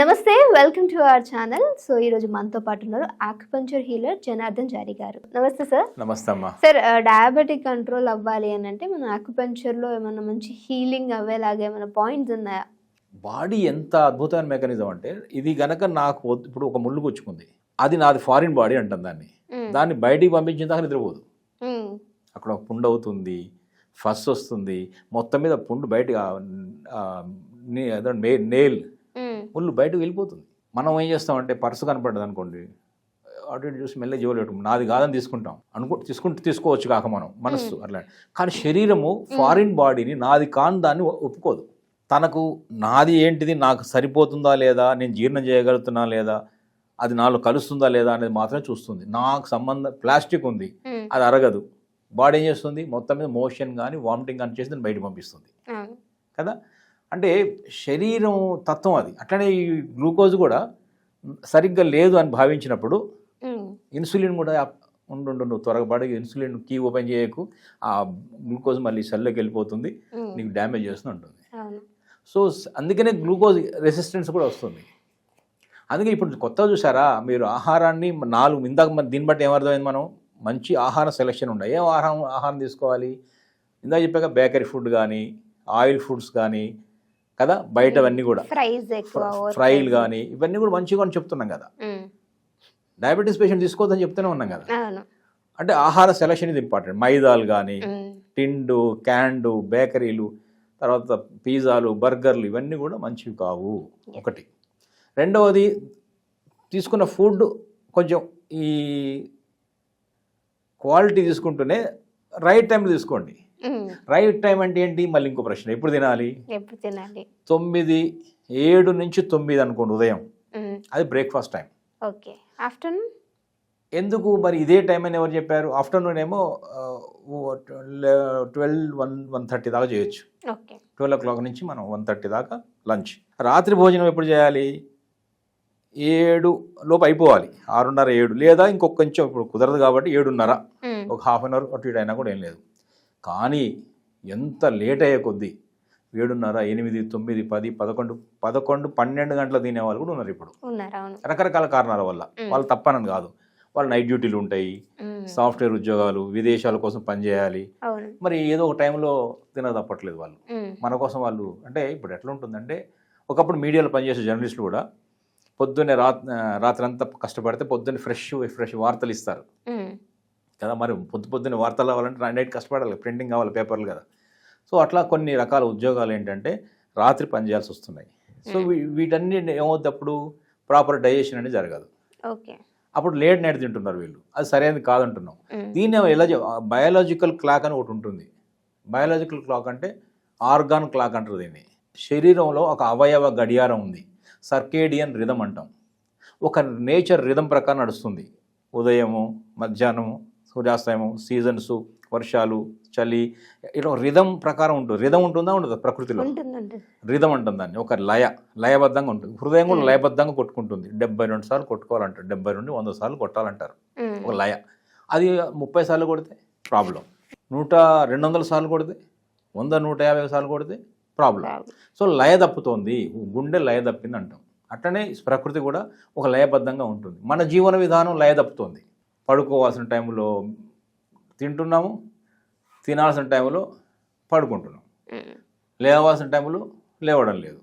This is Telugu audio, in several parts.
నమస్తే, welcome to our channel. So ఈ రోజు మనతో పాటు ఉన్నారు ఆక్యుపంక్చర్ హీలర్ జనార్దన్ జారీ గారు. నమస్తే సార్. నమస్తే అమ్మా. సార్, డయాబెటిక్ కంట్రోల్ అవ్వాలి అని అంటే మన ఆక్యుపంక్చర్లో ఏమైనా మంచి హీలింగ్ అవ్వేలాగా ఏమైనా పాయింట్స్ ఉన్నాయా? బాడీ ఎంత అద్భుతమైన మెకానిజం అంటే, ఇది గనక నాకు ఇప్పుడు ఒక ముళ్ళు గుచ్చుకుంది, అది నాది ఫారిన్ బాడీ అంటాం దాన్ని. దాన్ని బయటికి పంపించిన దాకా నిద్రపోదు. అక్కడ ఒక పుండు అవుతుంది, ఫస్ వస్తుంది, మొత్తం మీద పుండు బయటకు నేల్ ముళ్ళు బయటకు వెళ్ళిపోతుంది. మనం ఏం చేస్తామంటే పర్సు కనపడ్డది అనుకోండి, అటు ఇటు చూసి మెల్లగా జోలు పెట్టు, నాది కాదని తీసుకుంటాం. తీసుకోవచ్చు కాక మనం మనస్సు అట్లా. కానీ శరీరము ఫారిన్ బాడీని నాది కాని దాన్ని ఒప్పుకోదు. తనకు నాది ఏంటిది, నాకు సరిపోతుందా లేదా, నేను జీర్ణం చేయగలుగుతున్నా లేదా, అది నాలో కలుస్తుందా లేదా అనేది మాత్రమే చూస్తుంది. నాకు సంబంధం ప్లాస్టిక్ ఉంది, అది అరగదు. బాడీ ఏం చేస్తుంది, మొత్తం మీద మోషన్ కానీ వామిటింగ్ కానీ చేసి దాన్ని బయటకు పంపిస్తుంది కదా. అంటే శరీరం తత్వం అది. అట్లనే ఈ గ్లూకోజ్ కూడా సరిగ్గా లేదు అని భావించినప్పుడు ఇన్సులిన్ కూడా ఉండు త్వరగా బాడీ ఇన్సులిన్ కీ ఓపెన్ చేయకు, ఆ గ్లూకోజ్ మళ్ళీ సెల్లోకి వెళ్ళిపోతుంది, నీకు డ్యామేజ్ చేస్తూ ఉంటుంది. సో అందుకనే గ్లూకోజ్ రెసిస్టెన్స్ కూడా వస్తుంది. అందుకే ఇప్పుడు కొత్తగా చూసారా మీరు, ఆహారాన్ని 4 ఇందాక దీన్ని బట్టి ఏమర్థమైంది, మనం మంచి ఆహార సెలెక్షన్ ఉండాలి. ఏం ఆహారం తీసుకోవాలి, ఇందాక చెప్పాక బేకరీ ఫుడ్ కానీ ఆయిల్ ఫుడ్స్ కానీ కదా, బయటవన్నీ కూడా ఫ్రైలు కానీ ఇవన్నీ కూడా మంచిగా అని చెప్తున్నాం కదా. డయాబెటీస్ పేషెంట్ తీసుకోవద్దని చెప్తూనే ఉన్నాం కదా. అంటే ఆహార సెలక్షన్ ఇది ఇంపార్టెంట్. మైదాలు కానీ, టిండు, క్యాండు, బేకరీలు, తర్వాత పిజ్జాలు, బర్గర్లు ఇవన్నీ కూడా మంచివి కావు ఒకటి. రెండవది, తీసుకున్న ఫుడ్ కొంచెం ఈ క్వాలిటీ తీసుకుంటూనే రైట్ టైంలో తీసుకోండి. రైట్ టైం అంటే ఏంటి, మళ్ళీ ఇంకో ప్రశ్న, ఎప్పుడు తినాలి? 7 నుంచి 9 అనుకోండి ఉదయం, అది బ్రేక్ఫాస్ట్ టైం. ఓకే. ఆఫ్టర్నూన్ ఎందుకు మరి ఇదే టైం అని ఎవరు చెప్పారు? ఆఫ్టర్నూన్ ఏమో 12-1:30 దాకా చేయొచ్చు. 12 o'clock నుంచి మనం 1:30 దాకా లంచ్. రాత్రి భోజనం ఎప్పుడు చేయాలి? 7 లోపు అయిపోవాలి, 6:30-7, లేదా ఇంకొక కొంచెం, ఇప్పుడు కుదరదు కాబట్టి 7:30, ఒక హాఫ్ అన్ అవర్ అటు ఇటు అయినా కూడా ఏం లేదు. కానీ ఎంత లేట్ అయ్యే కొద్దీ 7:30, 8, 9, 10, 11, 12 గంటలు తినేవాళ్ళు కూడా ఉన్నారు ఇప్పుడు, రకరకాల కారణాల వల్ల. వాళ్ళు తప్పనని కాదు, వాళ్ళు నైట్ డ్యూటీలు ఉంటాయి, సాఫ్ట్వేర్ ఉద్యోగాలు, విదేశాల కోసం పనిచేయాలి, మరి ఏదో ఒక టైంలో తినక తప్పట్లేదు వాళ్ళు మన కోసం. వాళ్ళు అంటే ఇప్పుడు ఎట్లా ఉంటుందంటే, ఒకప్పుడు మీడియాలో పనిచేసే జర్నలిస్టులు కూడా పొద్దున్నే రాత్రి అంతా కష్టపడితే పొద్దున్నే ఫ్రెష్ వార్తలు ఇస్తారు కదా. మరి పొద్దున్నే వార్తలు అవ్వాలంటే నైట్ కష్టపడాలి, ప్రింటింగ్ కావాలి, పేపర్లు కదా. సో అట్లా కొన్ని రకాల ఉద్యోగాలు ఏంటంటే రాత్రి పనిచేయాల్సి వస్తున్నాయి. సో వీటన్ని ఏమవుతుంది, అప్పుడు ప్రాపర్ డైజెషన్ అనేది జరగదు. అప్పుడు లేట్ నైట్ తింటున్నారు వీళ్ళు, అది సరైనది కాదంటున్నాం. దీన్ని ఎలా బయాలజికల్ క్లాక్ అని ఒకటి ఉంటుంది. బయాలజికల్ క్లాక్ అంటే ఆర్గాన్ క్లాక్ అంటారు దీన్ని. శరీరంలో ఒక అవయవ గడియారం ఉంది, సర్కేడియన్ రిథం అంటాం. ఒక నేచర్ రిథం ప్రకారం నడుస్తుంది. ఉదయము, మధ్యాహ్నము, సూర్యాస్తమయం, సీజన్స్, వర్షాలు, చలి, ఇట్లా రిథం ప్రకారం ఉంటుంది. రిథం ఉంటుందా ఉండదు ప్రకృతిలో? రిథం అంటుంది దాన్ని. ఒక లయబద్ధంగా ఉంటుంది. హృదయం కూడా లయబద్ధంగా కొట్టుకుంటుంది. 72 సార్లు కొట్టుకోవాలంటారు, 70 నుండి 100 సార్లు కొట్టాలంటారు ఒక లయ. అది 30 సార్లు కొడితే ప్రాబ్లం, 200 సార్లు కొడితే, 100-150 సార్లు కొడితే ప్రాబ్లం. సో లయ తప్పుతోంది, గుండె లయ తప్పింది అంటాం. అట్లనే ప్రకృతి కూడా ఒక లయబద్ధంగా ఉంటుంది. మన జీవన విధానం లయ తప్పుతోంది. పడుకోవాల్సిన టైంలో తింటున్నాము, తినాల్సిన టైంలో పడుకుంటున్నాం, లేవాల్సిన టైంలో లేవడం లేదు.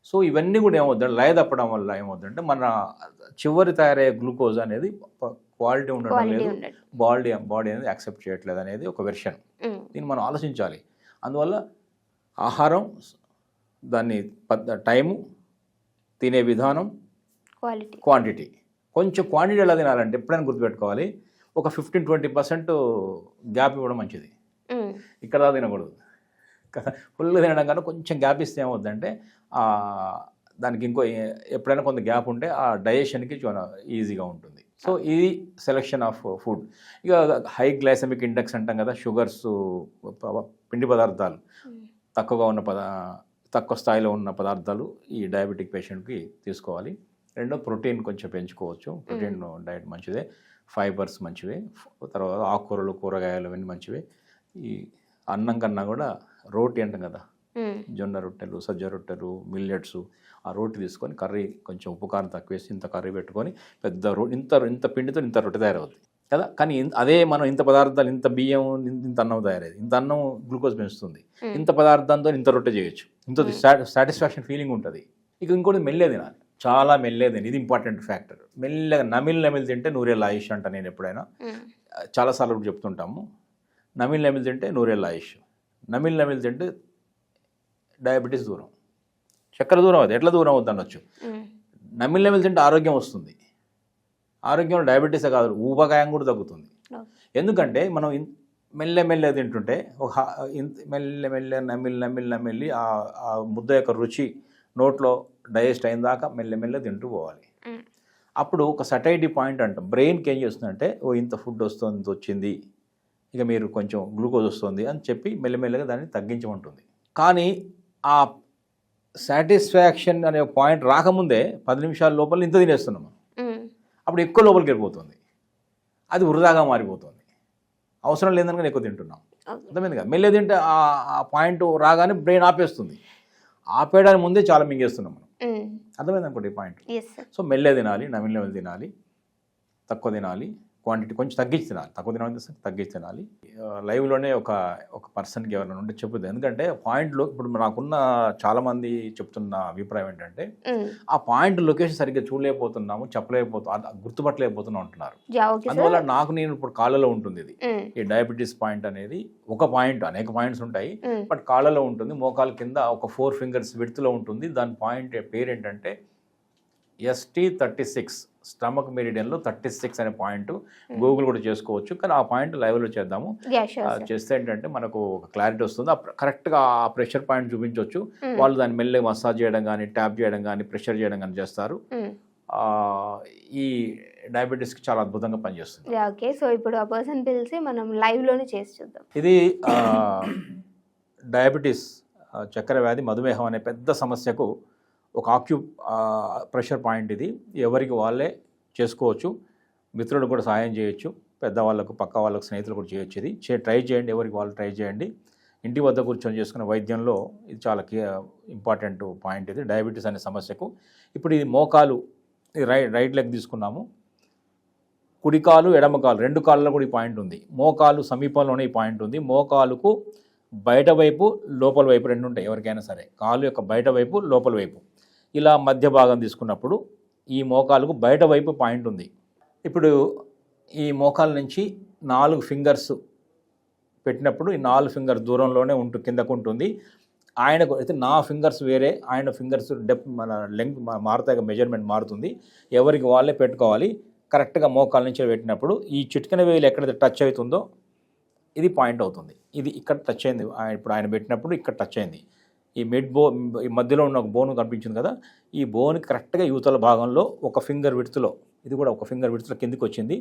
సో ఇవన్నీ కూడా ఏమవుతుందంటే, లయ తప్పడం వల్ల ఏమవుతుందంటే, మన చివరి తయారయ్యే గ్లూకోజ్ అనేది క్వాలిటీ ఉండడం లేదు, బాడీ అనేది యాక్సెప్ట్ చేయట్లేదు అనేది ఒక వెర్షన్. దీన్ని మనం ఆలోచించాలి. అందువల్ల ఆహారం, దాన్ని టైము, తినే విధానం, క్వాంటిటీ. కొంచెం క్వాంటిటీ ఎలా తినాలంటే ఎప్పుడైనా గుర్తుపెట్టుకోవాలి, ఒక 15-20% గ్యాప్ ఇవ్వడం మంచిది. ఇక్కడ దాకా తినకూడదు, ఫుల్గా తినడం కన్నా కొంచెం గ్యాప్ ఇస్తే ఏమవుతుందంటే దానికి ఇంకో ఎప్పుడైనా కొంత గ్యాప్ ఉంటే ఆ డైజెషన్కి చాలా ఈజీగా ఉంటుంది. సో ఇది సెలెక్షన్ ఆఫ్ ఫుడ్. ఇక హై గ్లైసెమిక్ ఇండెక్స్ అంటాం కదా, షుగర్స్, పిండి పదార్థాలు తక్కువ స్థాయిలో ఉన్న పదార్థాలు ఈ డయాబెటిక్ పేషెంట్కి తీసుకోవాలి. రెండో, ప్రోటీన్ కొంచెం పెంచుకోవచ్చు. ప్రోటీన్ డైట్ మంచిదే, ఫైబర్స్ మంచివే, తర్వాత ఆకుకూరలు, కూరగాయలు అవన్నీ మంచివే. ఈ అన్నం కన్నా కూడా రోటీ అంటాం కదా, జొన్న రొట్టెలు, సజ్జ రొట్టెలు, మిల్లెట్స్, ఆ రోటి తీసుకొని కర్రీ కొంచెం ఉప్పు కారం తక్కువ వేసి ఇంత కర్రీ పెట్టుకొని పెద్ద ఇంత పిండితో ఇంత రొట్టె తయారవుతుంది కదా. కానీ అదే మనం ఇంత పదార్థాలు, ఇంత బియ్యం, ఇంత అన్నం తయారయ్యేది, ఇంత అన్నం గ్లూకోజ్ పెంచుతుంది, ఇంత పదార్థంతో ఇంత రొట్టె చేయొచ్చు, ఇంత సాటిస్ఫాక్షన్ ఫీలింగ్ ఉంటుంది. ఇక ఇంకోటి మెల్లే తినాలి, చాలా మెల్లే తిని, ఇది ఇంపార్టెంట్ ఫ్యాక్టర్. మెల్లగా నమిలి తింటే నూరేళ్ళ ఆయుష్ అంట. నేను ఎప్పుడైనా చాలాసార్లు చెప్తుంటాము, నమిలి తింటే నూరేళ్ళ ఆయుష్. నమిలి తింటే డయాబెటీస్ దూరం, చక్కెర దూరం అవుతుంది. ఎట్లా దూరం అవుతుంది అనొచ్చు. నమిలి తింటే ఆరోగ్యం వస్తుంది. ఆరోగ్యంలో డయాబెటీసే కాదు, ఊబకాయం కూడా తగ్గుతుంది. ఎందుకంటే మనం మెల్లె తింటుంటే ఒక మెల్లె నమిలి ఆ ముద్ద యొక్క రుచి నోట్లో డైజెస్ట్ అయిన దాకా మెల్లె తింటూ పోవాలి. అప్పుడు ఒక సటైటీ పాయింట్ అంటాం. బ్రెయిన్కి ఏం చేస్తుందంటే, ఇంత ఫుడ్ వస్తుంది, ఇంత వచ్చింది, ఇక మీరు కొంచెం గ్లూకోజ్ వస్తుంది అని చెప్పి మెల్లమెల్లగా దాన్ని తగ్గించమంటుంది. కానీ ఆ సాటిస్ఫాక్షన్ అనే పాయింట్ రాకముందే 10 నిమిషాల లోపల ఇంత తినేస్తున్నాం. అప్పుడు ఎక్కువ లోపలికి వెళ్ళిపోతుంది, అది వృధాగా మారిపోతుంది. అవసరం లేదని ఎక్కువ తింటున్నాం. అర్థమైందిగా. మెల్లె తింటే ఆ పాయింట్ రాగానే బ్రెయిన్ ఆపేస్తుంది. ఆపేయడానికి ముందే చాలా మింగేస్తున్నాం మనం. అర్థమైంది అనుకోండి ఈ పాయింట్. సో మెల్లె తినాలి, నమిలి తినాలి, తక్కువ తినాలి, క్వాంటిటీ కొంచెం తగ్గించి తినాలి. తక్కువ తినాలి, తగ్గించి తినాలి. లైవ్లోనే ఒక పర్సన్కి ఎవరైనా ఉంటే చెప్పుద్ది. ఎందుకంటే పాయింట్లో ఇప్పుడు నాకున్న చాలామంది చెప్తున్న అభిప్రాయం ఏంటంటే, ఆ పాయింట్ లొకేషన్ సరిగ్గా చూడలేకపోతున్నాము, గుర్తుపట్టలేకపోతున్నాం అంటున్నారు. అందువల్ల నేను ఇప్పుడు కాళ్ళలో ఉంటుంది ఇది. ఈ డయాబెటీస్ పాయింట్ అనేది ఒక పాయింట్, అనేక పాయింట్స్ ఉంటాయి, బట్ కాళ్ళలో ఉంటుంది. మోకాల కింద ఒక 4 ఫింగర్స్ విడ్త్లో ఉంటుంది. దాని పాయింట్ పేరు ఏంటంటే ST36, స్టమక్ మెరిడియన్లో 36 అనే పాయింట్. గూగుల్ కూడా చేసుకోవచ్చు, కానీ ఆ పాయింట్ లైవ్లో చేద్దాము. చేస్తే ఏంటంటే మనకు ఒక క్లారిటీ వస్తుంది. కరెక్ట్గా ఆ ప్రెషర్ పాయింట్ చూపించవచ్చు. వాళ్ళు దాన్ని మెల్లగా మసాజ్ చేయడం కానీ, ట్యాప్ చేయడం కానీ, ప్రెషర్ చేయడం కానీ చేస్తారు. ఈ డయాబెటీస్కి చాలా అద్భుతంగా పనిచేస్తుంది. ఓకే, సో ఇప్పుడు ఆ పర్సన్ పిలిచి మనం లైవ్లోనే చేసి చూద్దాం. ఇది డయాబెటీస్, చక్కెర వ్యాధి, మధుమేహం అనే పెద్ద సమస్యకు ఒక ప్రెషర్ పాయింట్. ఇది ఎవరికి వాళ్ళే చేసుకోవచ్చు. మిత్రులకు కూడా సహాయం చేయొచ్చు, పెద్దవాళ్ళకు, పక్క వాళ్ళకు, స్నేహితులు కూడా చేయొచ్చు. ఇది ట్రై చేయండి, ఎవరికి వాళ్ళు ట్రై చేయండి. ఇంటి వద్ద కూర్చొని చేసుకునే వైద్యంలో ఇది చాలా ఇంపార్టెంట్ పాయింట్. ఇది డయాబెటీస్ అనే సమస్యకు. ఇప్పుడు ఇది మోకాలు, రైట్ లెగ్ తీసుకున్నాము, కుడికాలు, ఎడమకాలు, 2 కాళ్ళలో కూడా ఈ పాయింట్ ఉంది. మోకాలు సమీపంలోనే ఈ పాయింట్ ఉంది. మోకాలుకు బయట వైపు, లోపల వైపు 2 ఉంటాయి ఎవరికైనా సరే. కాలు యొక్క బయట వైపు, లోపల వైపు. ఇలా మధ్య భాగం తీసుకున్నప్పుడు ఈ మోకాలుకు బయట వైపు పాయింట్ ఉంది. ఇప్పుడు ఈ మోకాల నుంచి 4 ఫింగర్స్ పెట్టినప్పుడు ఈ 4 ఫింగర్ దూరంలోనే కిందకు ఉంటుంది. ఆయనకు అయితే నా ఫింగర్స్ వేరే, ఆయన ఫింగర్స్ మన లెంగ్త్ మారుతాయి, మెజర్మెంట్ మారుతుంది. ఎవరికి వాళ్ళే పెట్టుకోవాలి. కరెక్ట్గా మోకాల నుంచి పెట్టినప్పుడు ఈ చిటికెన వేలు ఎక్కడైతే టచ్ అవుతుందో ఇది పాయింట్ అవుతుంది. ఇది ఇక్కడ టచ్ అయింది. ఇప్పుడు ఆయన పెట్టినప్పుడు ఇక్కడ టచ్ అయింది. ఈ ఈ మధ్యలో ఉన్న ఒక బోన్ కనిపించింది కదా, ఈ బోన్ కరెక్ట్గా యువతల భాగంలో ఒక ఫింగర్ విడ్త్లో, ఇది కూడా ఒక ఫింగర్ విడ్త్లో కిందికి వచ్చింది.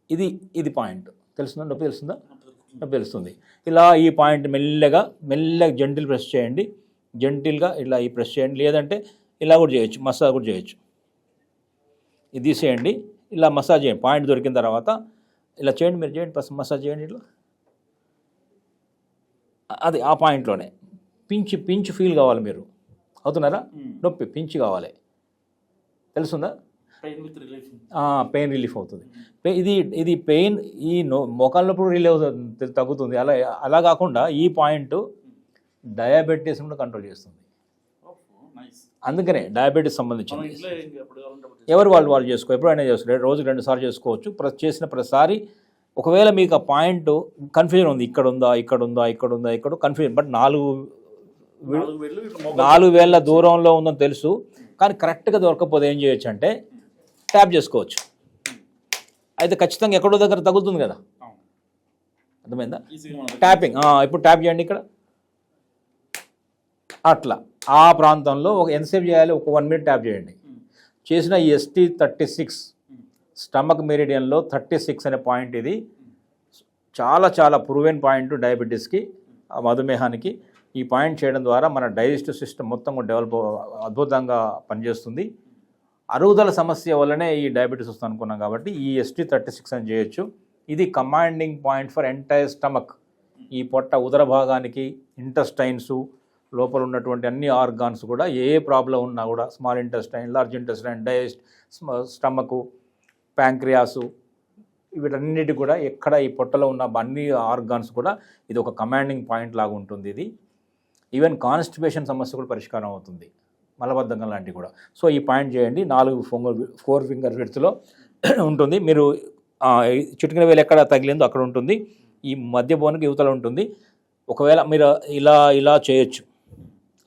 ఇది పాయింట్. తెలుస్తుందా? నొప్పి తెలుస్తుందా? నొప్పి తెలుస్తుంది. ఇలా ఈ పాయింట్ మెల్లగా జెంటిల్ ప్రెస్ చేయండి. జెంటిల్గా ఇలా ఈ ప్రెస్ చేయండి. లేదంటే ఇలా కూడా చేయొచ్చు, మసాజ్ కూడా చేయొచ్చు. ఇది తీసేయండి, ఇలా మసాజ్ చేయండి. పాయింట్ దొరికిన తర్వాత ఇలా చేయండి, మీరు చేయండి, మసాజ్ చేయండి. ఇట్లా అది ఆ పాయింట్లోనే పించ్ ఫీల్ కావాలి. మీరు అవుతున్నారా? నొప్పి పించ్ కావాలి. తెలుస్తుందా? పెయిన్ రిలీఫ్ అవుతుంది. ఇది పెయిన్ ఈ మోకాళ్ళ నొప్పుడు రిలీఫ్ తగ్గుతుంది. అలా కాకుండా ఈ పాయింట్ డయాబెటీస్ కూడా కంట్రోల్ చేస్తుంది. అందుకనే డయాబెటీస్ సంబంధించింది. ఎవరు వాళ్ళు చేసుకో, ఎప్పుడైనా చేసుకోవచ్చు. రోజుకి 2 సార్లు చేసుకోవచ్చు. చేసిన ప్రతిసారి ఒకవేళ మీకు ఆ పాయింట్ కన్ఫ్యూజన్ ఉంది, ఇక్కడ కన్ఫ్యూజన్, బట్ 4 వేల దూరంలో ఉందని తెలుసు, కానీ కరెక్ట్గా దొరకకపోతే ఏం చేయొచ్చు అంటే ట్యాప్ చేసుకోవచ్చు. అయితే ఖచ్చితంగా ఎక్కడో దగ్గర తగులుతుంది కదా, అర్థమైందా? ట్యాపింగ్. ఇప్పుడు ట్యాప్ చేయండి ఇక్కడ, అట్లా ఆ ప్రాంతంలో ఎంతసేపు చేయాలి? ఒక 1 మినిట్ ట్యాప్ చేయండి. చేసిన ఈ ST36 స్టమక్ మెరిడియన్లో 36 అనే పాయింట్, ఇది చాలా ప్రూవెన్ పాయింట్ డయాబెటీస్కి, మధుమేహానికి. ఈ పాయింట్ చేయడం ద్వారా మన డైజెస్టివ్ సిస్టమ్ మొత్తం డెవలప్ అద్భుతంగా పనిచేస్తుంది. అరుగుదల సమస్య వల్లనే ఈ డయాబెటీస్ వస్తుంది అనుకున్నాం కాబట్టి ఈ ST36 అని చేయొచ్చు. ఇది commanding point for entire stomach. ఈ పొట్ట ఉదర భాగానికి, ఇంటెస్టైన్స్, లోపల ఉన్నటువంటి అన్ని ఆర్గాన్స్ కూడా ఏ ప్రాబ్లం ఉన్నా కూడా small intestine, large intestine, digest, stomach, pancreas, వీటన్నిటి కూడా ఎక్కడ ఈ పొట్టలో ఉన్న అన్ని ఆర్గాన్స్ కూడా ఇది ఒక కమాండింగ్ పాయింట్ లాగా ఉంటుంది. ఇది ఈవెన్ కాన్స్టిపేషన్ సమస్య కూడా పరిష్కారం అవుతుంది, మలబద్ధకం లాంటివి కూడా. సో ఈ పాయింట్ చేయండి. 4 ఫింగర్ విడ్త్లో ఉంటుంది. మీరు చిటికెన వేలు ఎక్కడ తగిలిందో అక్కడ ఉంటుంది. ఈ మధ్య బోన్కి యువతలో ఉంటుంది. ఒకవేళ మీరు ఇలా చేయొచ్చు,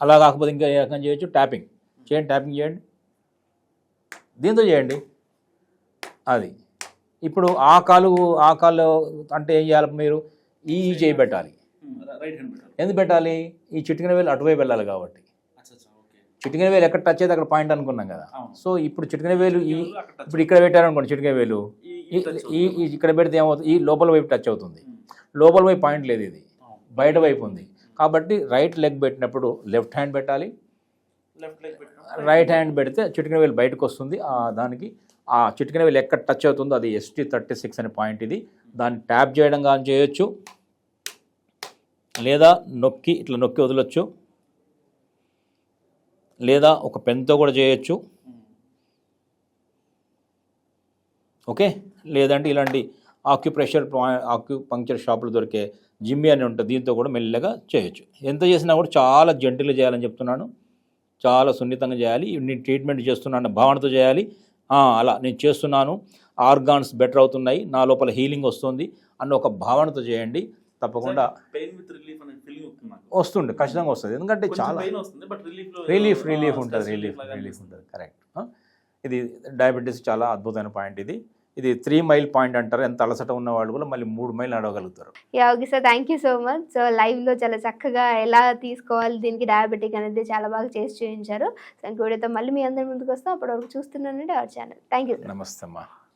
అలా కాకపోతే ఇంకా ఏ రకంగా చేయొచ్చు, ట్యాపింగ్ చేయండి, దీంతో చేయండి. అది ఇప్పుడు ఆ కాలు అంటే ఏం చేయాలి, మీరు ఈ చేయి పెట్టాలి. ఎందుకు పెట్టాలి, ఈ చిటికెన వేలు అటువైపు వెళ్ళాలి కాబట్టి. చిటికెన వేలు ఎక్కడ టచ్ అయితే అక్కడ పాయింట్ అనుకున్నాం కదా. సో ఇప్పుడు చిటికెన వేలు ఇప్పుడు ఇక్కడ పెట్టారనుకోండి, చిటికెన వేలు ఇక్కడ పెడితే ఏమవుతుంది, ఈ లోపల వైపు టచ్ అవుతుంది. లోపల వైపు పాయింట్ లేదు, ఇది బయట వైపు ఉంది కాబట్టి రైట్ లెగ్ పెట్టినప్పుడు లెఫ్ట్ హ్యాండ్ పెట్టాలి. రైట్ హ్యాండ్ పెడితే చిటికెన వేలు బయటకు వస్తుంది. దానికి ఆ చిటికెన వేలు ఎక్కడ టచ్ అవుతుందో అది ST36 అనే పాయింట్. ఇది దాన్ని ట్యాప్ చేయడం కానీ చేయొచ్చు, లేదా ఇట్లా నొక్కి వదలొచ్చు, లేదా ఒక పెన్తో కూడా చేయొచ్చు. ఓకే, లేదంటే ఇలాంటి ఆక్యుపంక్చర్ షాపులు దొరికే జిమ్మి అని ఉంటుంది, దీంతో కూడా మెల్లగా చేయొచ్చు. ఎంత చేసినా కూడా చాలా జెంటిల్గా చేయాలని చెప్తున్నాను, చాలా సున్నితంగా చేయాలి. నేను ట్రీట్మెంట్ చేస్తున్నాను భావనతో చేయాలి. అలా నేను చేస్తున్నాను, ఆర్గాన్స్ బెటర్ అవుతున్నాయి, నా లోపల హీలింగ్ వస్తుంది అన్న ఒక భావనతో చేయండి. తప్పకుండా వస్తుంది, ఖచ్చితంగా వస్తుంది. ఎందుకంటే చాలా రిలీఫ్ ఉంటుంది. కరెక్ట్. ఇది డయాబెటీస్ చాలా అద్భుతమైన పాయింట్. ఇది 3 మైల్ పాయింట్ అంటారు. ఎంత అలసట ఉన్న వాళ్ళు కూడా మళ్ళీ 3 మైల్ నడవగలుగుతారు. Okay sir, thank you so much. So లైవ్లో చాలా చక్కగా ఎలా తీసుకోవాలి దీనికి డయాబెటిక్ అనేది చాలా బాగా చేసి చూపించారు. సో ఇంకో వీడియోతో మళ్ళీ మీ అందరి ముందుకు వస్తాం. అప్పటివరకు చూస్తున్నానండి అవర్ ఛానల్. Thank you. నమస్తే అమ్మా.